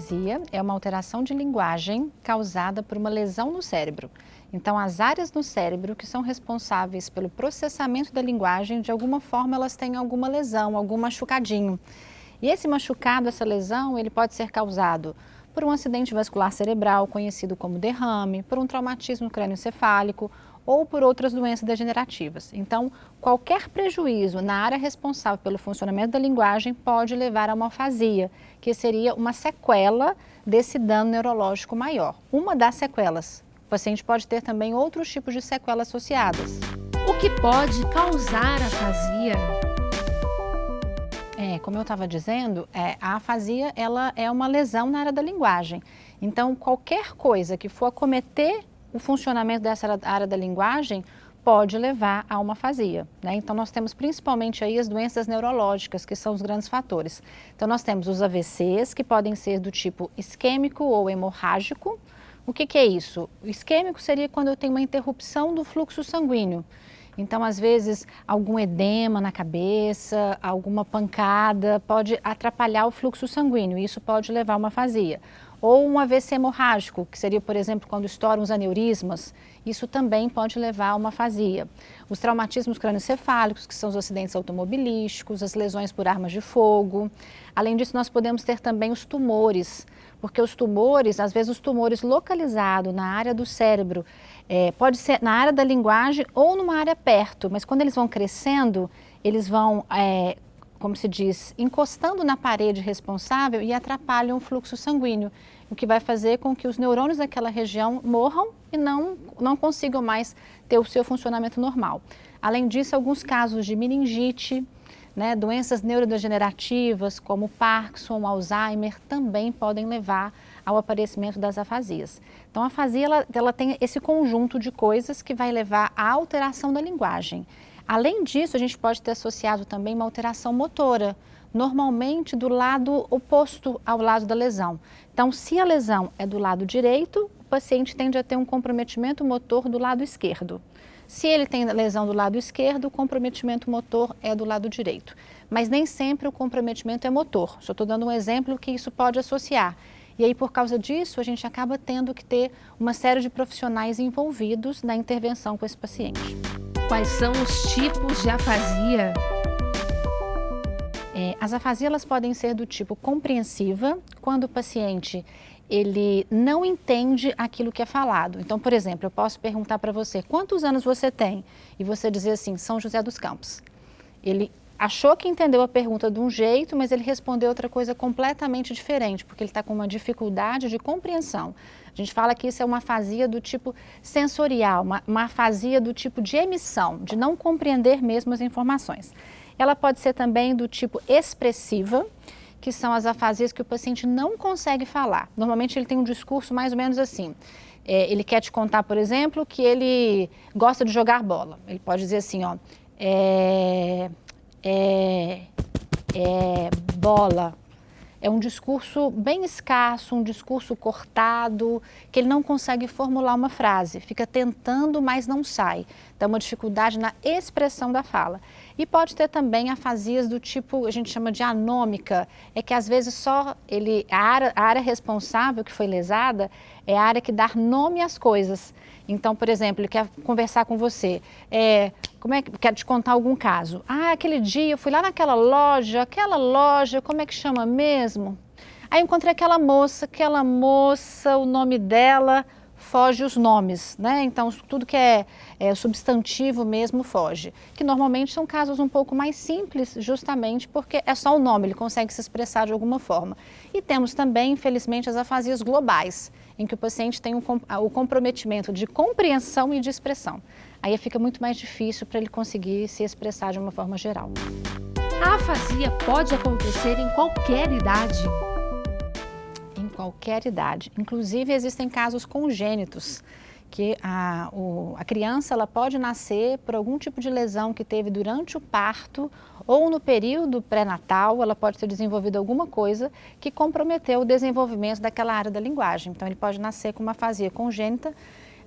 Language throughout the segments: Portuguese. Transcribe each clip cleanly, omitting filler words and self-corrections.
afasia é uma alteração de linguagem causada por uma lesão no cérebro. Então, as áreas no cérebro que são responsáveis pelo processamento da linguagem, de alguma forma elas têm alguma lesão, algum machucadinho. E esse machucado, essa lesão, ele pode ser causado por um acidente vascular cerebral, conhecido como derrame, por um traumatismo crânioencefálico ou por outras doenças degenerativas. Então, qualquer prejuízo na área responsável pelo funcionamento da linguagem pode levar a uma afasia, que seria uma sequela desse dano neurológico maior. Uma das sequelas. O paciente pode ter também outros tipos de sequelas associadas. O que pode causar afasia? Como eu estava dizendo, a afasia ela é uma lesão na área da linguagem. Então, qualquer coisa que for acometer o funcionamento dessa área da linguagem pode levar a uma afasia, né? Então, nós temos principalmente aí as doenças neurológicas, que são os grandes fatores. Então, nós temos os AVCs, que podem ser do tipo isquêmico ou hemorrágico. O que é isso? O isquêmico seria quando eu tenho uma interrupção do fluxo sanguíneo. Então, às vezes, algum edema na cabeça, alguma pancada pode atrapalhar o fluxo sanguíneo e isso pode levar a uma afasia. Ou um AVC hemorrágico, que seria, por exemplo, quando estouram os aneurismas, isso também pode levar a uma afasia. Os traumatismos crânioencefálicos, que são os acidentes automobilísticos, as lesões por armas de fogo. Além disso, nós podemos ter também os tumores, porque os tumores, às vezes os tumores localizados na área do cérebro, pode ser na área da linguagem ou numa área perto, mas quando eles vão crescendo, eles vão, como se diz, encostando na parede responsável e atrapalham o fluxo sanguíneo, o que vai fazer com que os neurônios daquela região morram e não consigam mais ter o seu funcionamento normal. Além disso, alguns casos de meningite, né, doenças neurodegenerativas como Parkinson, Alzheimer, também podem levar ao aparecimento das afasias. Então, a afasia ela tem esse conjunto de coisas que vai levar à alteração da linguagem. Além disso, a gente pode ter associado também uma alteração motora, normalmente do lado oposto ao lado da lesão. Então, se a lesão é do lado direito, o paciente tende a ter um comprometimento motor do lado esquerdo. Se ele tem lesão do lado esquerdo, o comprometimento motor é do lado direito. Mas nem sempre o comprometimento é motor. Só estou dando um exemplo que isso pode associar. E aí, por causa disso, a gente acaba tendo que ter uma série de profissionais envolvidos na intervenção com esse paciente. Quais são os tipos de afasia? As afasias elas podem ser do tipo compreensiva, quando o paciente ele não entende aquilo que é falado. Então, por exemplo, eu posso perguntar para você, quantos anos você tem? E você dizer assim, São José dos Campos. Ele achou que entendeu a pergunta de um jeito, mas ele respondeu outra coisa completamente diferente, porque ele está com uma dificuldade de compreensão. A gente fala que isso é uma afasia do tipo sensorial, uma afasia do tipo de emissão, de não compreender mesmo as informações. Ela pode ser também do tipo expressiva, que são as afasias que o paciente não consegue falar. Normalmente ele tem um discurso mais ou menos assim. Ele quer te contar, por exemplo, que ele gosta de jogar bola. Ele pode dizer assim, ó, bola. É um discurso bem escasso, um discurso cortado, que ele não consegue formular uma frase, fica tentando, mas não sai. Então, uma dificuldade na expressão da fala. E pode ter também afasias do tipo, a gente chama de anômica, é que às vezes só a área responsável que foi lesada é a área que dá nome às coisas. Então, por exemplo, ele quer conversar com você, quer te contar algum caso. Ah, aquele dia eu fui lá naquela loja, como é que chama mesmo? Aí eu encontrei aquela moça, o nome dela foge os nomes, né? Então, tudo que é substantivo mesmo foge. Que normalmente são casos um pouco mais simples, justamente porque é só o nome, ele consegue se expressar de alguma forma. E temos também, infelizmente, as afasias globais, em que o paciente tem o comprometimento de compreensão e de expressão. Aí fica muito mais difícil para ele conseguir se expressar de uma forma geral. A afasia pode acontecer em qualquer idade? Em qualquer idade. Inclusive, existem casos congênitos, que a criança ela pode nascer por algum tipo de lesão que teve durante o parto ou no período pré-natal, ela pode ter desenvolvido alguma coisa que comprometeu o desenvolvimento daquela área da linguagem. Então, ele pode nascer com uma afasia congênita,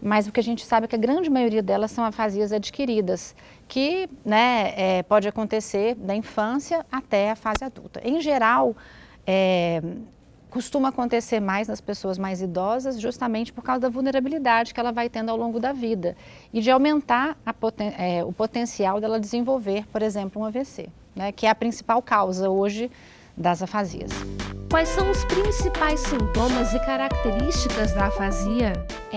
mas o que a gente sabe é que a grande maioria delas são afasias adquiridas, que pode acontecer da infância até a fase adulta. Em geral, costuma acontecer mais nas pessoas mais idosas, justamente por causa da vulnerabilidade que ela vai tendo ao longo da vida e de aumentar o potencial dela desenvolver, por exemplo, um AVC, né, que é a principal causa hoje das afasias. Quais são os principais sintomas e características da afasia?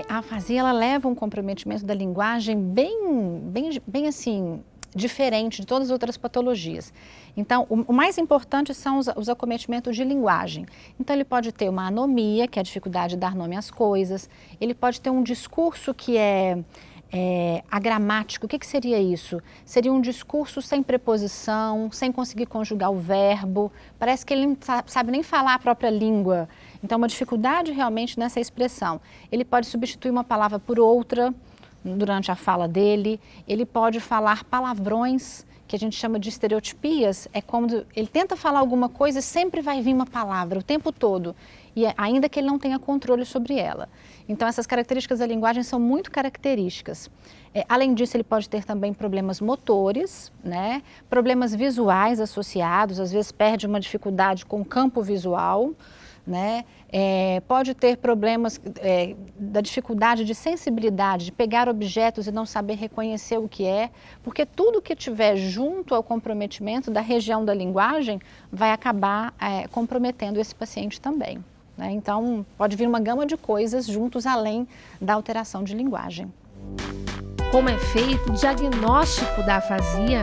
A afasia, ela leva um comprometimento da linguagem bem assim, diferente de todas as outras patologias. Então, o mais importante são os acometimentos de linguagem. Então, ele pode ter uma anomia, que é a dificuldade de dar nome às coisas, ele pode ter um discurso que é agramático. O que seria isso? Seria um discurso sem preposição, sem conseguir conjugar o verbo, parece que ele não sabe nem falar a própria língua. Então, uma dificuldade realmente nessa expressão. Ele pode substituir uma palavra por outra durante a fala dele, ele pode falar palavrões, que a gente chama de estereotipias, é quando ele tenta falar alguma coisa e sempre vai vir uma palavra o tempo todo, e ainda que ele não tenha controle sobre ela. Então, essas características da linguagem são muito características. Além disso, ele pode ter também problemas motores, né? Problemas visuais associados, às vezes perde uma dificuldade com o campo visual, né? Pode ter problemas da dificuldade de sensibilidade, de pegar objetos e não saber reconhecer o que é, porque tudo que tiver junto ao comprometimento da região da linguagem vai acabar comprometendo esse paciente também, né? Então, pode vir uma gama de coisas juntos além da alteração de linguagem. Como é feito o diagnóstico da afasia?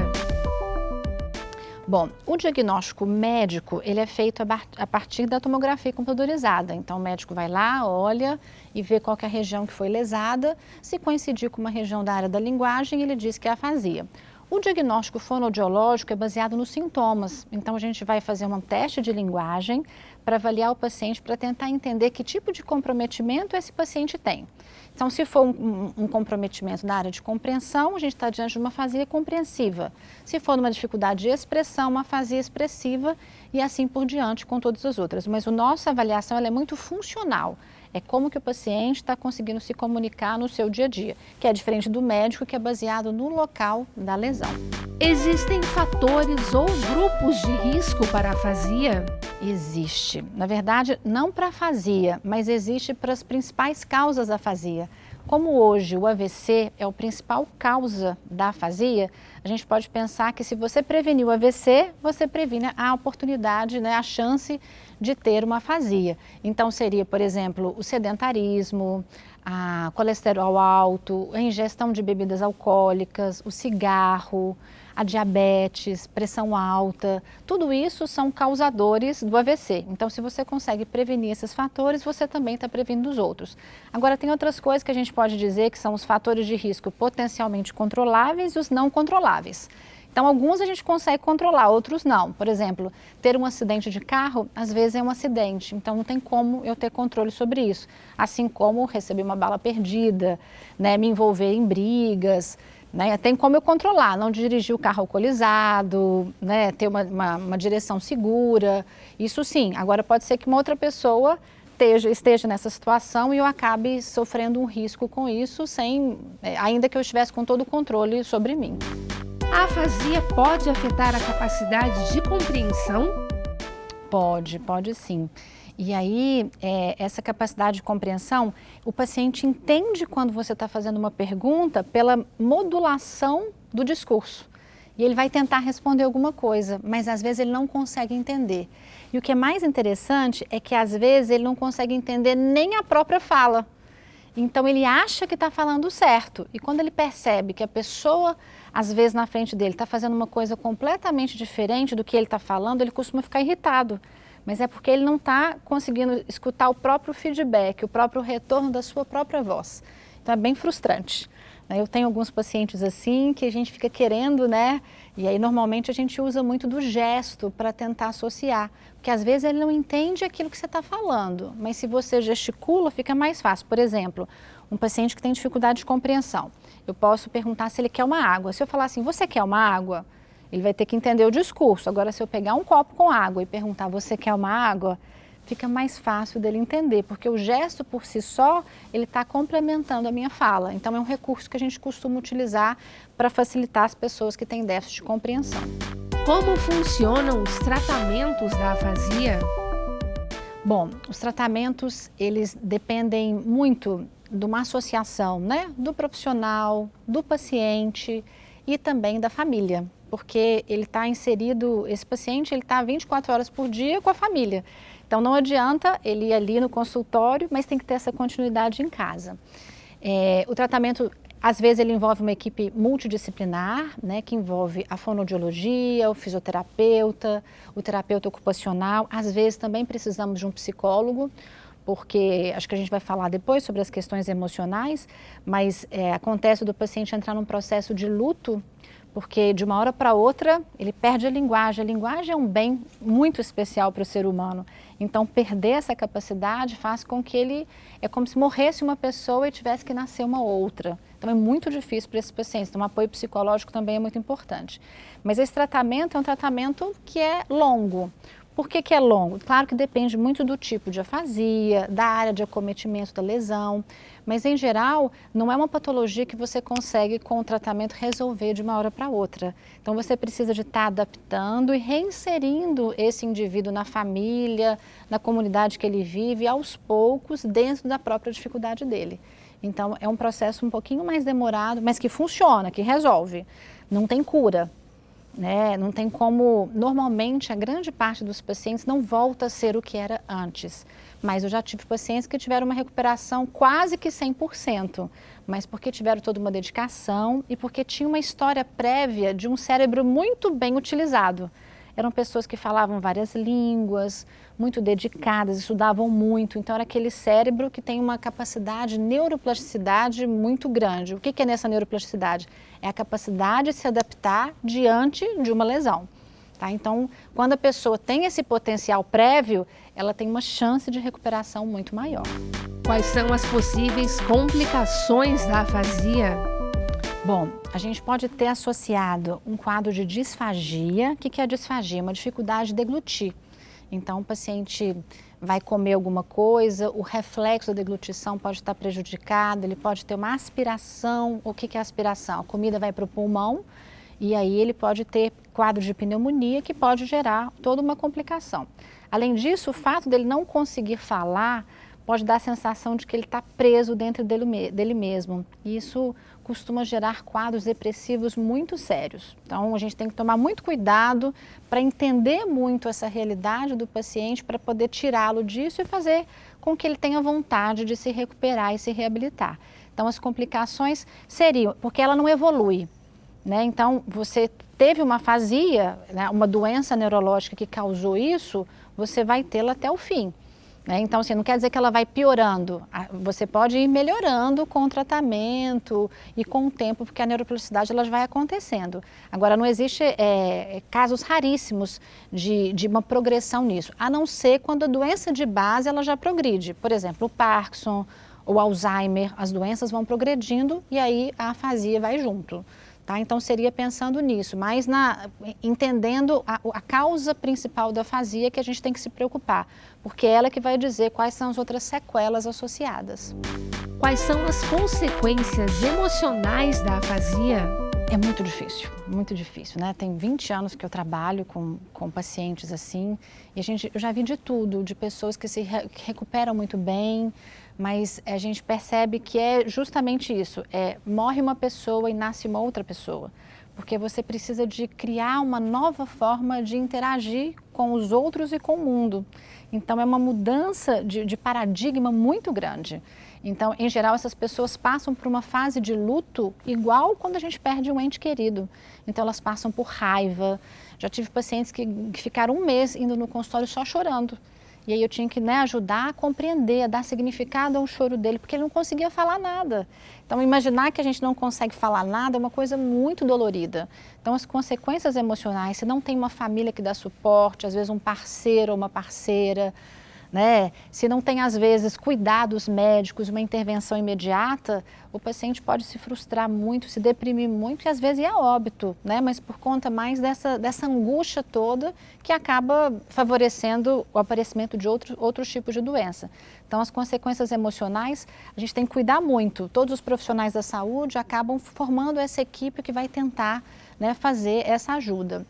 Bom, o diagnóstico médico, ele é feito a partir da tomografia computadorizada. Então, o médico vai lá, olha e vê qual que é a região que foi lesada. Se coincidir com uma região da área da linguagem, ele diz que é afasia. O diagnóstico fonoaudiológico é baseado nos sintomas. Então, a gente vai fazer um teste de linguagem para avaliar o paciente, para tentar entender que tipo de comprometimento esse paciente tem. Então, se for um comprometimento na área de compreensão, a gente está diante de uma afasia compreensiva. Se for numa dificuldade de expressão, uma afasia expressiva e assim por diante com todas as outras. Mas a nossa avaliação ela é muito funcional. É como que o paciente está conseguindo se comunicar no seu dia a dia, que é diferente do médico, que é baseado no local da lesão. Existem fatores ou grupos de risco para a afasia? Existe. Na verdade, não para a afasia, mas existe para as principais causas da afasia. Como hoje o AVC é a principal causa da afasia, a gente pode pensar que se você prevenir o AVC, você previne a oportunidade, né, a chance de ter uma afasia. Então seria, por exemplo, o sedentarismo, a colesterol alto, a ingestão de bebidas alcoólicas, o cigarro, a diabetes, pressão alta, tudo isso são causadores do AVC. Então, se você consegue prevenir esses fatores, você também está prevenindo os outros. Agora, tem outras coisas que a gente pode dizer que são os fatores de risco potencialmente controláveis e os não controláveis. Então, alguns a gente consegue controlar, outros não. Por exemplo, ter um acidente de carro, às vezes é um acidente, então não tem como eu ter controle sobre isso. Assim como receber uma bala perdida, né, me envolver em brigas, né, tem como eu controlar, não dirigir o carro alcoolizado, né, ter uma direção segura, isso sim. Agora pode ser que uma outra pessoa esteja nessa situação e eu acabe sofrendo um risco com isso, ainda que eu estivesse com todo o controle sobre mim. A afasia pode afetar a capacidade de compreensão? Pode sim. E aí, essa capacidade de compreensão, o paciente entende quando você está fazendo uma pergunta pela modulação do discurso. E ele vai tentar responder alguma coisa, mas às vezes ele não consegue entender. E o que é mais interessante é que às vezes ele não consegue entender nem a própria fala. Então ele acha que está falando certo. E quando ele percebe que a pessoa, às vezes na frente dele, está fazendo uma coisa completamente diferente do que ele está falando, ele costuma ficar irritado. Mas é porque ele não está conseguindo escutar o próprio feedback, o próprio retorno da sua própria voz. Então é bem frustrante. Eu tenho alguns pacientes assim que a gente fica querendo, né? E aí normalmente a gente usa muito do gesto para tentar associar. Porque às vezes ele não entende aquilo que você está falando, mas se você gesticula fica mais fácil. Por exemplo, um paciente que tem dificuldade de compreensão. Eu posso perguntar se ele quer uma água. Se eu falar assim, você quer uma água? Ele vai ter que entender o discurso. Agora, se eu pegar um copo com água e perguntar, você quer uma água? Fica mais fácil dele entender, porque o gesto por si só, ele está complementando a minha fala. Então, é um recurso que a gente costuma utilizar para facilitar as pessoas que têm déficit de compreensão. Como funcionam os tratamentos da afasia? Bom, os tratamentos, eles dependem muito de uma associação, né, do profissional, do paciente e também da família, porque ele está inserido, esse paciente, ele está 24 horas por dia com a família. Então não adianta ele ir ali no consultório, mas tem que ter essa continuidade em casa. O tratamento, às vezes, ele envolve uma equipe multidisciplinar, né, que envolve a fonoaudiologia, o fisioterapeuta, o terapeuta ocupacional. Às vezes também precisamos de um psicólogo, porque acho que a gente vai falar depois sobre as questões emocionais, mas acontece do paciente entrar num processo de luto, porque de uma hora para outra ele perde a linguagem. A linguagem é um bem muito especial para o ser humano. Então, perder essa capacidade faz com que ele, é como se morresse uma pessoa e tivesse que nascer uma outra. Então, é muito difícil para esses pacientes. Então, o apoio psicológico também é muito importante. Mas esse tratamento é um tratamento que é longo. Por que é longo? Claro que depende muito do tipo de afasia, da área de acometimento da lesão, mas em geral não é uma patologia que você consegue com o tratamento resolver de uma hora para outra. Então você precisa de estar adaptando e reinserindo esse indivíduo na família, na comunidade que ele vive, aos poucos, dentro da própria dificuldade dele. Então é um processo um pouquinho mais demorado, mas que funciona, que resolve. Não tem cura. Não tem como, normalmente a grande parte dos pacientes não volta a ser o que era antes, mas eu já tive pacientes que tiveram uma recuperação quase que 100%, mas porque tiveram toda uma dedicação e porque tinha uma história prévia de um cérebro muito bem utilizado. Eram pessoas que falavam várias línguas, muito dedicadas, estudavam muito, então era aquele cérebro que tem uma capacidade de neuroplasticidade muito grande. O que é nessa neuroplasticidade? É a capacidade de se adaptar diante de uma lesão. Tá? Então, quando a pessoa tem esse potencial prévio, ela tem uma chance de recuperação muito maior. Quais são as possíveis complicações da afasia? Bom, a gente pode ter associado um quadro de disfagia. O que é a disfagia? Uma dificuldade de deglutir. Então, o paciente vai comer alguma coisa, o reflexo da deglutição pode estar prejudicado, ele pode ter uma aspiração. O que é aspiração? A comida vai para o pulmão e aí ele pode ter quadro de pneumonia que pode gerar toda uma complicação. Além disso, o fato dele não conseguir falar pode dar a sensação de que ele está preso dentro dele mesmo. E isso costuma gerar quadros depressivos muito sérios. Então, a gente tem que tomar muito cuidado para entender muito essa realidade do paciente, para poder tirá-lo disso e fazer com que ele tenha vontade de se recuperar e se reabilitar. Então, as complicações seriam, porque ela não evolui, né? Então, você teve uma afasia, né, uma doença neurológica que causou isso, você vai tê-la até o fim. Então, assim, não quer dizer que ela vai piorando, você pode ir melhorando com o tratamento e com o tempo, porque a neuroplasticidade ela vai acontecendo. Agora, não existe casos raríssimos de uma progressão nisso, a não ser quando a doença de base ela já progride. Por exemplo, o Parkinson ou Alzheimer, as doenças vão progredindo e aí a afasia vai junto. Tá? Então, seria pensando nisso, mas entendendo a causa principal da afasia que a gente tem que se preocupar, porque é ela que vai dizer quais são as outras sequelas associadas. Quais são as consequências emocionais da afasia? É muito difícil, né? Tem 20 anos que eu trabalho com pacientes assim, e eu já vi de tudo, de pessoas que que recuperam muito bem, mas a gente percebe que é justamente isso, morre uma pessoa e nasce uma outra pessoa, porque você precisa de criar uma nova forma de interagir com os outros e com o mundo. Então é uma mudança de paradigma muito grande. Então, em geral, essas pessoas passam por uma fase de luto igual quando a gente perde um ente querido. Então, elas passam por raiva. Já tive pacientes que ficaram um mês indo no consultório só chorando. E aí eu tinha que ajudar a compreender, a dar significado ao choro dele, porque ele não conseguia falar nada. Então, imaginar que a gente não consegue falar nada é uma coisa muito dolorida. Então, as consequências emocionais, se não tem uma família que dá suporte, às vezes um parceiro ou uma parceira, né? Se não tem, às vezes, cuidados médicos, uma intervenção imediata, o paciente pode se frustrar muito, se deprimir muito e, às vezes, ir a óbito, né? Mas por conta mais dessa angústia toda que acaba favorecendo o aparecimento de outros tipos de doença. Então, as consequências emocionais, a gente tem que cuidar muito. Todos os profissionais da saúde acabam formando essa equipe que vai tentar, né, fazer essa ajuda.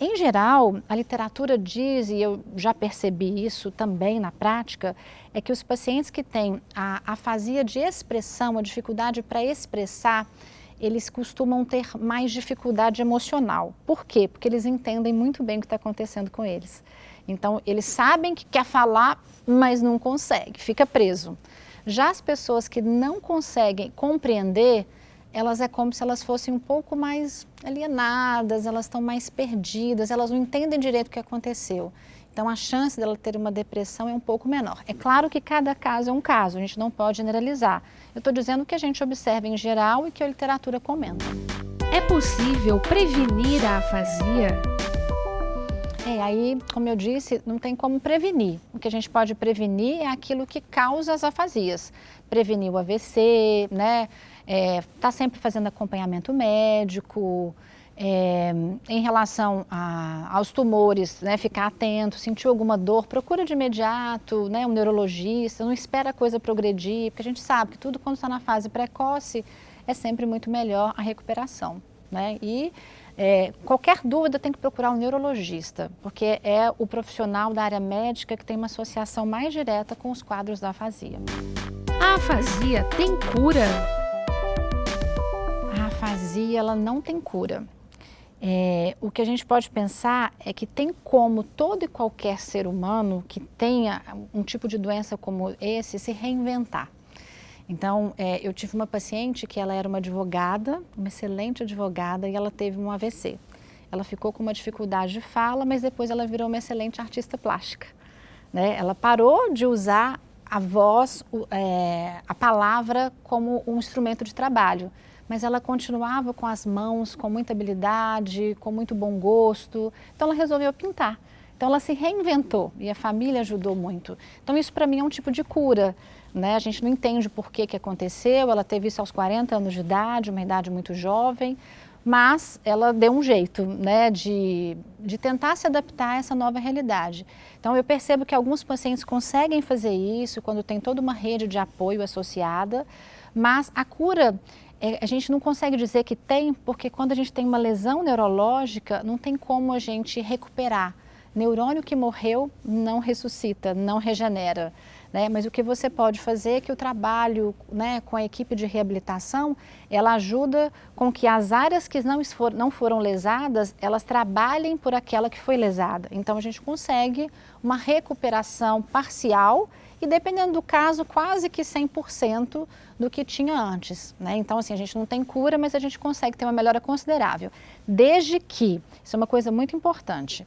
Em geral, a literatura diz, e eu já percebi isso também na prática, é que os pacientes que têm a afasia de expressão, a dificuldade para expressar, eles costumam ter mais dificuldade emocional. Por quê? Porque eles entendem muito bem o que está acontecendo com eles. Então, eles sabem que quer falar, mas não consegue, fica preso. Já as pessoas que não conseguem compreender, elas é como se elas fossem um pouco mais alienadas, elas estão mais perdidas, elas não entendem direito o que aconteceu. Então, a chance dela ter uma depressão é um pouco menor. É claro que cada caso é um caso, a gente não pode generalizar. Eu estou dizendo o que a gente observa em geral e que a literatura comenta. É possível prevenir a afasia? Aí, como eu disse, não tem como prevenir. O que a gente pode prevenir é aquilo que causa as afasias. Prevenir o AVC, né? Tá sempre fazendo acompanhamento médico. Em relação aos tumores, né, ficar atento, sentiu alguma dor, procura de imediato, né, um neurologista, não espera a coisa progredir, porque a gente sabe que tudo quando está na fase precoce é sempre muito melhor a recuperação, né? E qualquer dúvida tem que procurar um neurologista, porque é o profissional da área médica que tem uma associação mais direta com os quadros da afasia. A afasia tem cura? A afasia, ela não tem cura. O que a gente pode pensar é que tem como todo e qualquer ser humano que tenha um tipo de doença como esse se reinventar. Então, eu tive uma paciente que ela era uma advogada, uma excelente advogada, e ela teve um AVC. Ela ficou com uma dificuldade de fala, mas depois ela virou uma excelente artista plástica, né? Ela parou de usar a voz, a palavra como um instrumento de trabalho, mas ela continuava com as mãos, com muita habilidade, com muito bom gosto. Então, ela resolveu pintar. Então, ela se reinventou e a família ajudou muito. Então, isso para mim é um tipo de cura, né? A gente não entende por que aconteceu, ela teve isso aos 40 anos de idade, uma idade muito jovem, mas ela deu um jeito, né, de tentar se adaptar a essa nova realidade. Então, eu percebo que alguns pacientes conseguem fazer isso quando tem toda uma rede de apoio associada, mas a cura, a gente não consegue dizer que tem, porque quando a gente tem uma lesão neurológica, não tem como a gente recuperar. Neurônio que morreu não ressuscita, não regenera, né? Mas o que você pode fazer é que o trabalho, né, com a equipe de reabilitação, ela ajuda com que as áreas que não foram lesadas, elas trabalhem por aquela que foi lesada. Então, a gente consegue uma recuperação parcial e, dependendo do caso, quase que 100% do que tinha antes, né? Então, assim, a gente não tem cura, mas a gente consegue ter uma melhora considerável. Desde que, isso é uma coisa muito importante,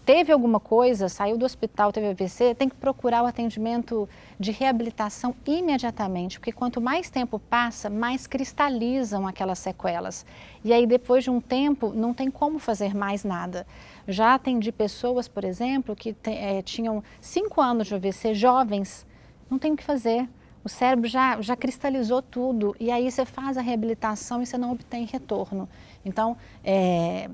teve alguma coisa, saiu do hospital, teve AVC, tem que procurar o atendimento de reabilitação imediatamente, porque quanto mais tempo passa, mais cristalizam aquelas sequelas. E aí, depois de um tempo, não tem como fazer mais nada. Já atendi pessoas, por exemplo, que tinham 5 anos de AVC, jovens, não tem o que fazer. O cérebro já cristalizou tudo e aí você faz a reabilitação e você não obtém retorno. Então,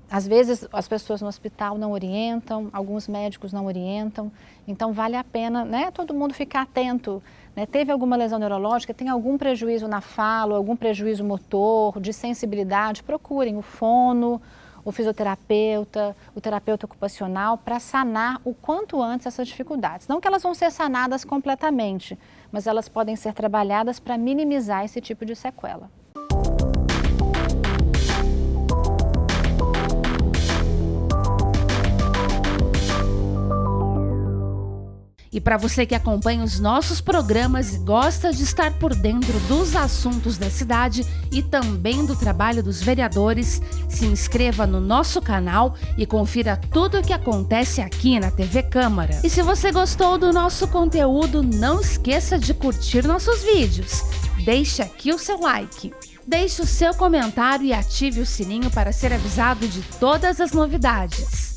às vezes as pessoas no hospital não orientam, alguns médicos não orientam, então vale a pena, né, todo mundo ficar atento, né? Teve alguma lesão neurológica, tem algum prejuízo na fala, algum prejuízo motor, de sensibilidade, procurem o fono, o fisioterapeuta, o terapeuta ocupacional para sanar o quanto antes essas dificuldades. Não que elas vão ser sanadas completamente, mas elas podem ser trabalhadas para minimizar esse tipo de sequela. E para você que acompanha os nossos programas e gosta de estar por dentro dos assuntos da cidade e também do trabalho dos vereadores, se inscreva no nosso canal e confira tudo o que acontece aqui na TV Câmara. E se você gostou do nosso conteúdo, não esqueça de curtir nossos vídeos. Deixe aqui o seu like. Deixe o seu comentário e ative o sininho para ser avisado de todas as novidades.